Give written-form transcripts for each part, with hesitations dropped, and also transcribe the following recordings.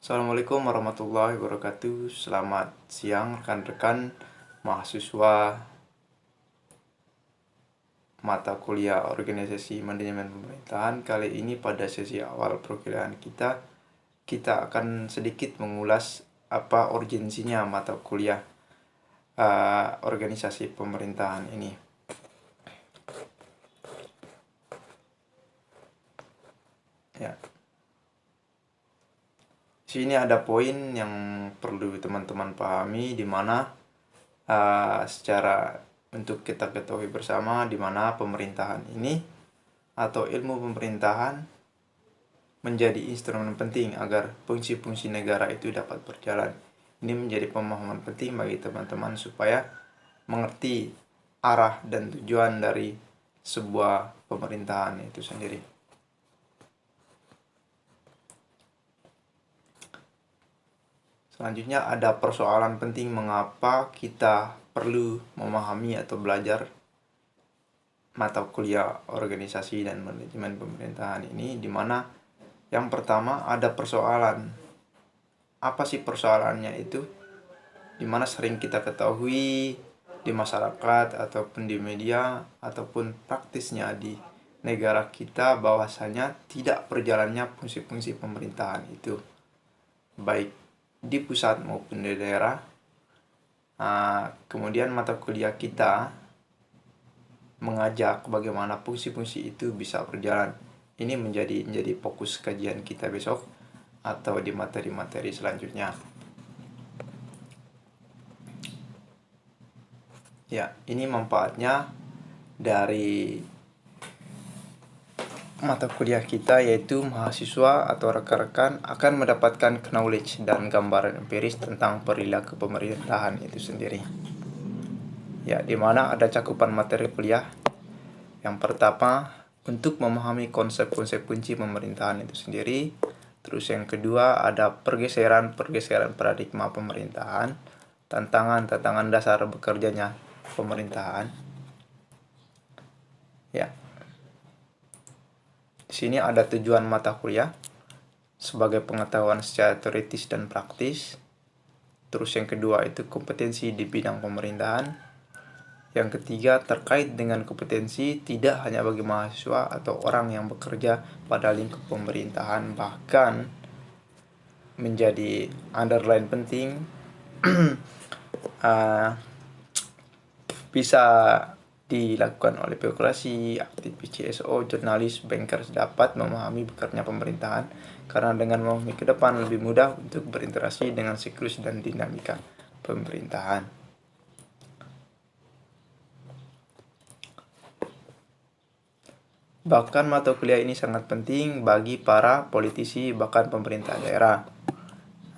Assalamualaikum warahmatullahi wabarakatuh. Selamat siang rekan-rekan mahasiswa mata kuliah Organisasi Manajemen Pemerintahan. Kali ini pada sesi awal perkuliahan kita akan sedikit mengulas apa urgensinya mata kuliah organisasi pemerintahan ini. Ya. Sini ada poin yang perlu teman-teman pahami, di mana secara untuk kita ketahui bersama di mana pemerintahan ini atau ilmu pemerintahan menjadi instrumen penting agar fungsi-fungsi negara itu dapat berjalan. Ini menjadi pemahaman penting bagi teman-teman supaya mengerti arah dan tujuan dari sebuah pemerintahan itu sendiri. Selanjutnya ada persoalan penting mengapa kita perlu memahami atau belajar mata kuliah organisasi dan manajemen pemerintahan ini, di mana yang pertama ada persoalan. Apa sih persoalannya itu? Di mana sering kita ketahui di masyarakat ataupun di media ataupun praktisnya di negara kita bahwasanya tidak berjalannya fungsi-fungsi pemerintahan itu, baik di pusat maupun di daerah. Kemudian mata kuliah kita mengajak bagaimana fungsi-fungsi itu bisa berjalan. Ini menjadi fokus kajian kita besok atau di materi-materi selanjutnya. Ya, ini manfaatnya dari mata kuliah kita, yaitu mahasiswa atau rekan-rekan akan mendapatkan knowledge dan gambaran empiris tentang perilaku pemerintahan itu sendiri. Ya, di mana ada cakupan materi kuliah. Yang pertama, untuk memahami konsep-konsep kunci pemerintahan itu sendiri. Terus yang kedua, ada pergeseran paradigma pemerintahan, tantangan dasar bekerjanya pemerintahan. Ya. Di sini ada tujuan mata kuliah sebagai pengetahuan secara teoritis dan praktis. Terus yang kedua itu kompetensi di bidang pemerintahan. Yang ketiga terkait dengan kompetensi tidak hanya bagi mahasiswa atau orang yang bekerja pada lingkup pemerintahan, bahkan menjadi underline penting bisa dilakukan oleh birokrasi, aktivis CSO, jurnalis, bankers dapat memahami bekerja pemerintahan, karena dengan memahami ke depan lebih mudah untuk berinteraksi dengan siklus dan dinamika pemerintahan. Bahkan mata kuliah ini sangat penting bagi para politisi bahkan pemerintah daerah.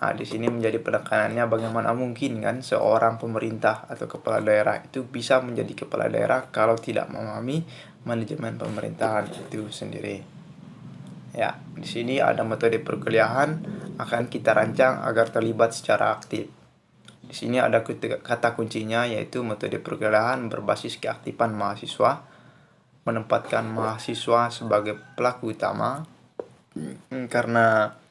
Di sini menjadi penekanannya bagaimana mungkin kan seorang pemerintah atau kepala daerah itu bisa menjadi kepala daerah kalau tidak memahami manajemen pemerintahan itu sendiri. Ya, di sini ada metode perkuliahan akan kita rancang agar terlibat secara aktif. Di sini ada kata kuncinya, yaitu metode perkuliahan berbasis keaktifan mahasiswa, menempatkan mahasiswa sebagai pelaku utama, karena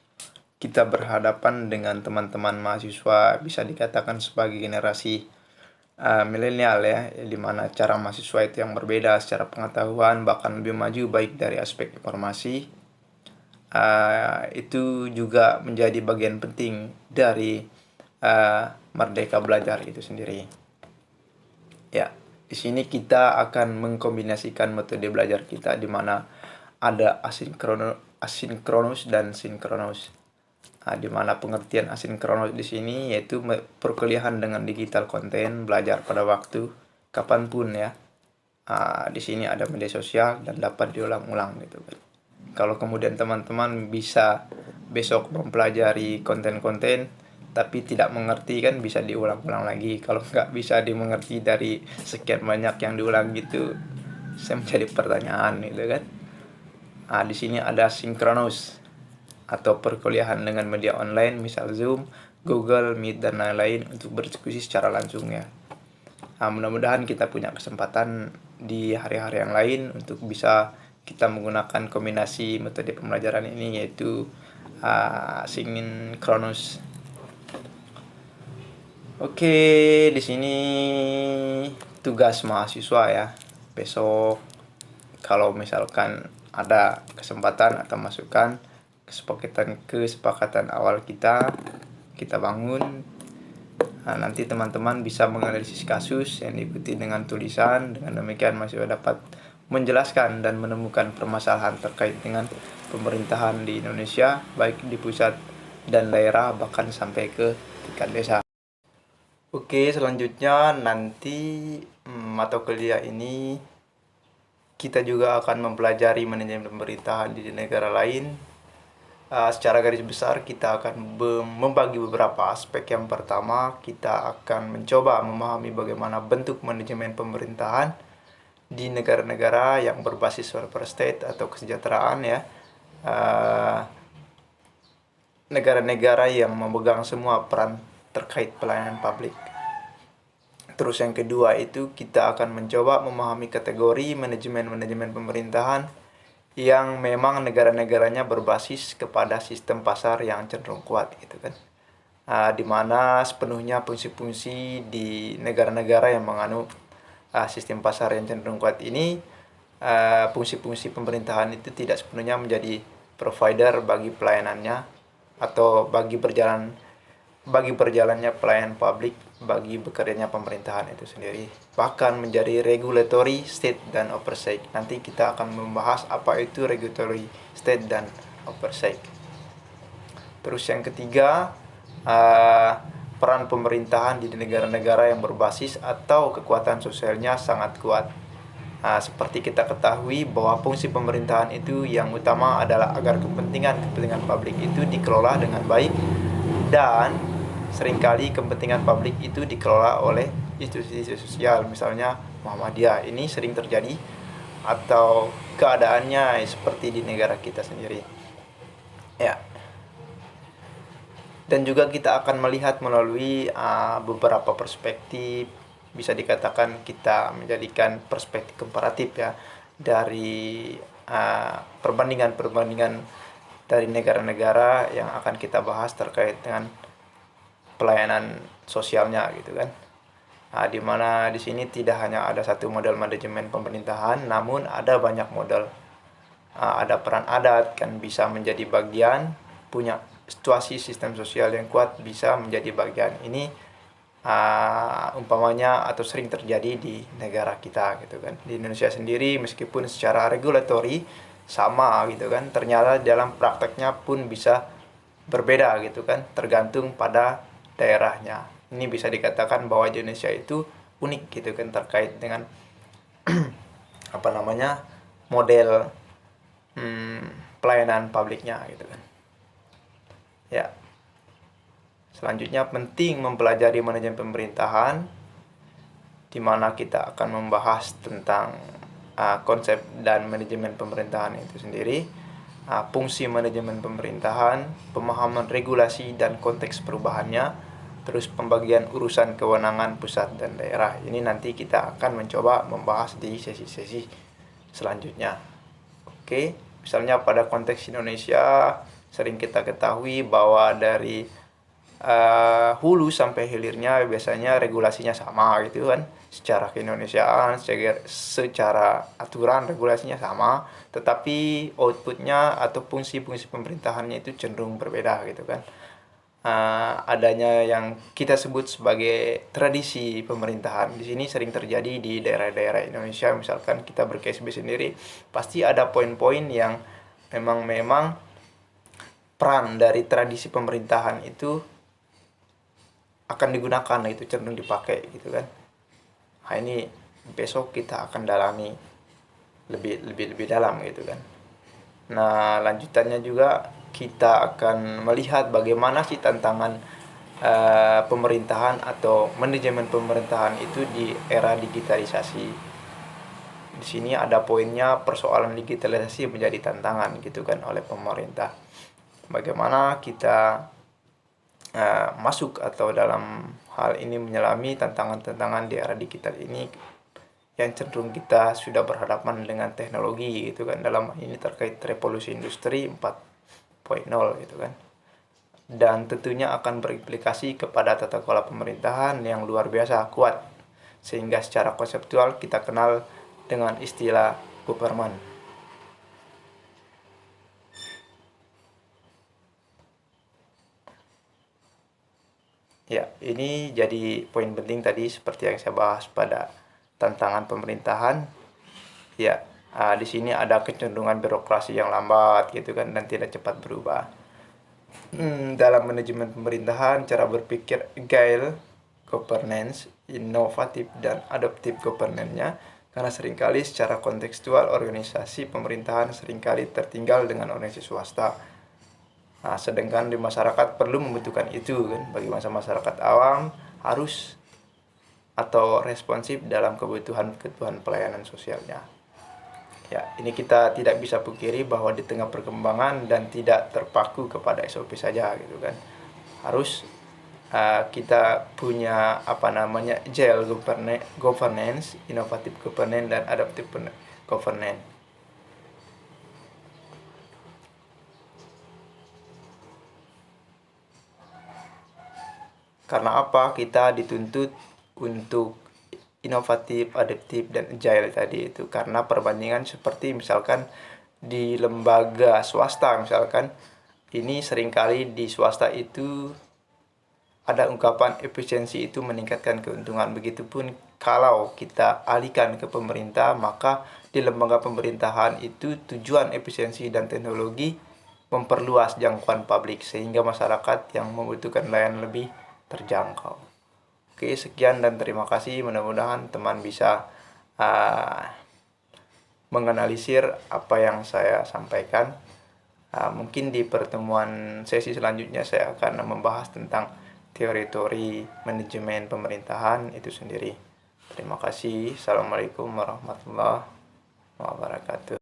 kita berhadapan dengan teman-teman mahasiswa bisa dikatakan sebagai generasi milenial ya, di mana cara mahasiswa itu yang berbeda secara pengetahuan, bahkan lebih maju baik dari aspek informasi. Itu juga menjadi bagian penting dari Merdeka Belajar itu sendiri. Ya, di sini kita akan mengkombinasikan metode belajar kita, di mana ada asinkronus dan sinkronus. Di mana pengertian asinkronus di sini yaitu perkuliahan dengan digital konten, belajar pada waktu kapanpun ya. Di sini ada media sosial dan dapat diulang-ulang gitu kan. Kalau kemudian teman-teman bisa besok mempelajari konten-konten tapi tidak mengerti, kan bisa diulang-ulang lagi. Kalau nggak bisa dimengerti dari sekian banyak yang diulang gitu, saya menjadi pertanyaan gitu kan. Di sini ada sinkronus atau perkuliahan dengan media online, misal Zoom, Google Meet dan lain-lain, untuk berdiskusi secara langsung ya. Mudah-mudahan kita punya kesempatan di hari-hari yang lain untuk bisa kita menggunakan kombinasi metode pembelajaran ini, yaitu sinkronus. Oke, di sini tugas mahasiswa ya. Besok kalau misalkan ada kesempatan atau masukan, kesepakatan awal kita bangun. Nanti teman-teman bisa menganalisis kasus yang diikuti dengan tulisan. Dengan demikian mahasiswa dapat menjelaskan dan menemukan permasalahan terkait dengan pemerintahan di Indonesia, baik di pusat dan daerah, bahkan sampai ke tingkat desa. Oke, selanjutnya nanti mata kuliah ini kita juga akan mempelajari manajemen pemerintahan di negara lain. Secara garis besar kita akan membagi beberapa aspek. Yang pertama, kita akan mencoba memahami bagaimana bentuk manajemen pemerintahan di negara-negara yang berbasis welfare state atau kesejahteraan ya. Negara-negara yang memegang semua peran terkait pelayanan publik. Terus yang kedua itu kita akan mencoba memahami kategori manajemen pemerintahan yang memang negara-negaranya berbasis kepada sistem pasar yang cenderung kuat gitu kan. Di mana sepenuhnya fungsi-fungsi di negara-negara yang menganut sistem pasar yang cenderung kuat ini, fungsi-fungsi pemerintahan itu tidak sepenuhnya menjadi provider bagi pelayanannya atau bagi berjalannya pelayanan publik, bagi bekerjanya pemerintahan itu sendiri, bahkan menjadi regulatory state dan oversight. Nanti kita akan membahas apa itu regulatory state dan oversight. Terus yang ketiga, peran pemerintahan di negara-negara yang berbasis atau kekuatan sosialnya sangat kuat. Seperti kita ketahui bahwa fungsi pemerintahan itu yang utama adalah agar kepentingan publik itu dikelola dengan baik, dan seringkali kepentingan publik itu dikelola oleh institusi sosial, misalnya Muhammadiyah. Ini sering terjadi atau keadaannya seperti di negara kita sendiri ya. Dan juga kita akan melihat melalui beberapa perspektif. Bisa dikatakan kita menjadikan perspektif komparatif ya, dari perbandingan dari negara-negara yang akan kita bahas terkait dengan pelayanan sosialnya gitu kan. Di mana di sini tidak hanya ada satu model manajemen pemerintahan, namun ada banyak model. Ada peran adat kan bisa menjadi bagian, punya situasi sistem sosial yang kuat bisa menjadi bagian. Ini umpamanya atau sering terjadi di negara kita gitu kan. Di Indonesia sendiri meskipun secara regulatory sama gitu kan, ternyata dalam prakteknya pun bisa berbeda gitu kan, tergantung pada daerahnya. Ini bisa dikatakan bahwa Indonesia itu unik gitu kan terkait dengan model pelayanan publiknya gitu kan ya. Selanjutnya penting mempelajari manajemen pemerintahan, di mana kita akan membahas tentang konsep dan manajemen pemerintahan itu sendiri, fungsi manajemen pemerintahan, pemahaman regulasi dan konteks perubahannya, terus pembagian urusan kewenangan pusat dan daerah. Ini nanti kita akan mencoba membahas di sesi-sesi selanjutnya. Oke, misalnya pada konteks Indonesia sering kita ketahui bahwa dari hulu sampai hilirnya biasanya regulasinya sama gitu kan, secara keindonesiaan, secara aturan regulasinya sama, tetapi outputnya atau fungsi-fungsi pemerintahannya itu cenderung berbeda gitu kan. Adanya yang kita sebut sebagai tradisi pemerintahan di sini sering terjadi di daerah-daerah Indonesia. Misalkan kita ber-KSB sendiri, pasti ada poin-poin yang memang peran dari tradisi pemerintahan itu akan digunakan, itu cenderung dipakai gitu kan. Ini besok kita akan dalami lebih dalam gitu kan. Nah, lanjutannya juga kita akan melihat bagaimana sih tantangan pemerintahan atau manajemen pemerintahan itu di era digitalisasi. Di sini ada poinnya, persoalan digitalisasi menjadi tantangan gitu kan oleh pemerintah. Bagaimana kita masuk atau dalam hal ini menyelami tantangan-tantangan di era digital ini yang cenderung kita sudah berhadapan dengan teknologi gitu kan. Dalam ini terkait revolusi industri 4.0 gitu kan. Dan tentunya akan berimplikasi kepada tata kelola pemerintahan yang luar biasa kuat, sehingga secara konseptual kita kenal dengan istilah government. Ya, ini jadi poin penting tadi seperti yang saya bahas pada tantangan pemerintahan. Ya, di sini ada kecenderungan birokrasi yang lambat gitu kan dan tidak cepat berubah. Dalam manajemen pemerintahan, cara berpikir agile governance, inovatif dan adaptif governance-nya, karena seringkali secara kontekstual organisasi pemerintahan seringkali tertinggal dengan organisasi swasta. Nah, sedangkan di masyarakat perlu membutuhkan itu kan, bagi masyarakat awam harus atau responsif dalam kebutuhan pelayanan sosialnya. Ya, ini kita tidak bisa pungkiri bahwa di tengah perkembangan dan tidak terpaku kepada SOP saja gitu kan. Harus kita punya agile governance, inovatif governance dan adaptive governance. Karena apa? Kita dituntut untuk inovatif, adaptif, dan agile tadi itu. Karena perbandingan seperti misalkan di lembaga swasta misalkan, ini seringkali di swasta itu ada ungkapan efisiensi itu meningkatkan keuntungan. Begitupun kalau kita alihkan ke pemerintah, maka di lembaga pemerintahan itu tujuan efisiensi dan teknologi memperluas jangkauan publik sehingga masyarakat yang membutuhkan layanan lebih terjangkau. Oke, sekian dan terima kasih. Mudah-mudahan teman bisa menganalisir apa yang saya sampaikan. Mungkin di pertemuan sesi selanjutnya saya akan membahas tentang teori-teori manajemen pemerintahan itu sendiri. Terima kasih. Assalamualaikum warahmatullahi wabarakatuh.